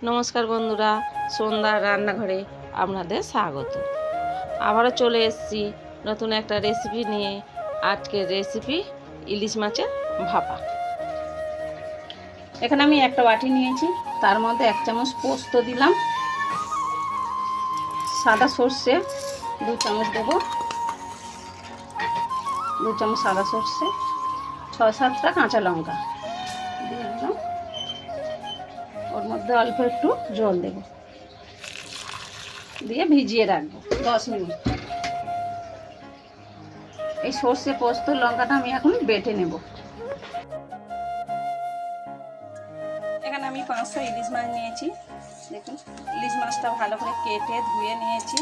নমস্কার বন্ধুরা, সন্ধ্যার রান্নাঘরে আপনাদের স্বাগত। আবারও চলে এসেছি নতুন একটা রেসিপি নিয়ে। আজকের রেসিপি ইলিশ মাছের ভাপা। এখানে আমি একটা বাটি নিয়েছি, তার মধ্যে 1 চামচ পোস্ত দিলাম, সাদা সর্ষে 2 চামচ দেব, 2 চামচ সাদা সর্ষে, 6-7টা কাঁচা লঙ্কা দিয়ে দিলাম। ওর মধ্যে অল্প একটু জল দেব, দিয়ে ভিজিয়ে রাখবো 10 মিনিট। এই সর্ষে পোস্ত লঙ্কাটা আমি এখন বেটে নেব। এখানে আমি 500 ইলিশ মাছ নিয়েছি। দেখুন, ইলিশ মাছটা ভালো করে কেটে ধুয়ে নিয়েছি।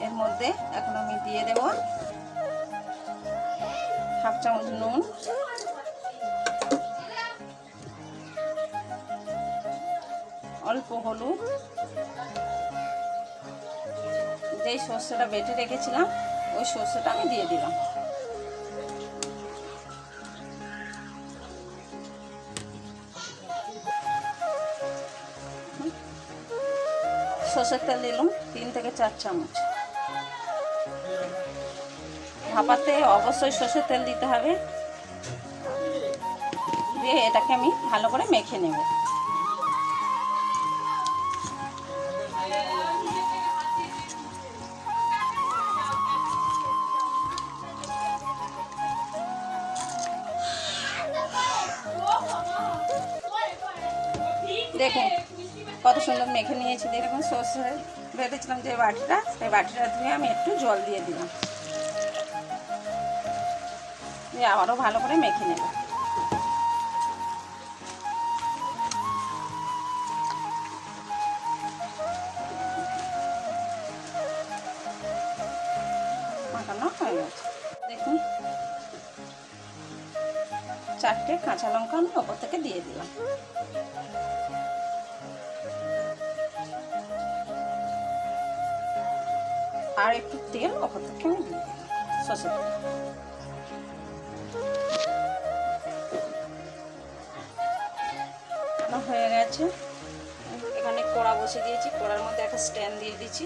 এর মধ্যে এখন আমি দিয়ে দেব 1/2 চামচ নুন, অল্প হলুদ, যেই সর্ষেটা বেটে রেখেছিলাম ওই সর্ষেটা আমি দিয়ে দিলাম। সর্ষের তেল দিলাম 3 থেকে 4 চামচ। ভাপাতে অবশ্যই সর্ষের তেল দিতে হবে। দিয়ে এটাকে আমি ভালো করে মেখে নেব। দেখুন কত সুন্দর মেখে নিয়েছি। দেখুন সর্ষে বেটেছিলাম যে বাটিটা, সেই বাটিটা ধুয়ে আমি একটু জল দিয়ে দিলাম, দিয়ে আবারও ভালো করে মেখে নেব। মাখানো হয়ে গেছে। দেখুন 4টে কাঁচা লঙ্কা আমি ওপর থেকে দিয়ে দিলাম। আর একটু তেল ওপর থেকে আমি দিয়ে দিলাম, সর্ষের তেল। হয়ে গেছে। এখানে কড়া বসে দিয়েছি, কড়ার মধ্যে একটা স্ট্যান্ড দিয়ে দিয়েছি।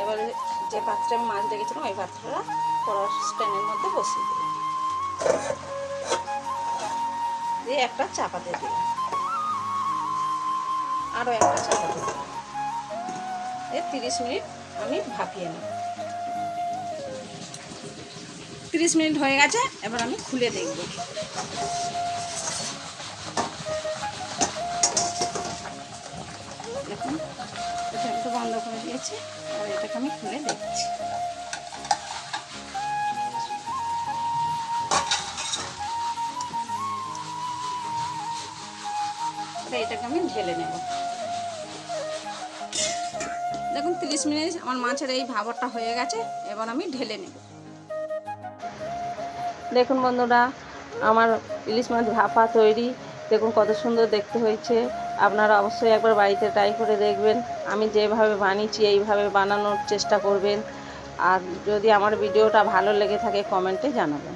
এবারে যে পাত্রে আমি মাছ রেখেছিলাম ওই পাত্রটা কড়ার স্ট্যান্ডের মধ্যে বসিয়ে দিলাম, দিয়ে একটা চাপা দিয়ে দিলাম, আরও একটা চাপা দিয়ে দিলাম। 30 মিনিট আমি ভাপিয়ে নেব। 30 মিনিট হয়ে গেছে। এবার আমি খুলে দেখব। দেখুন এটা একটু বন্ধ করে দিয়েছি, আর এটাকে আমি খুলে দেখছি। এটাকে আমি ঢেলে নেব। দেখুন 30 মিনিট আমার মাছের এই ভাপাটা হয়ে গেছে। এবার আমি ঢেলে নেব। দেখুন বন্ধুরা, আমার ইলিশ মাছ ভাপা তৈরি। দেখুন কত সুন্দর দেখতে হয়েছে। আপনারা অবশ্যই একবার বাড়িতে ট্রাই করে দেখবেন। আমি যেভাবে বানিয়েছি এইভাবে বানানোর চেষ্টা করবেন। আর যদি আমার ভিডিওটা ভালো লেগে থাকে কমেন্টে জানাবেন।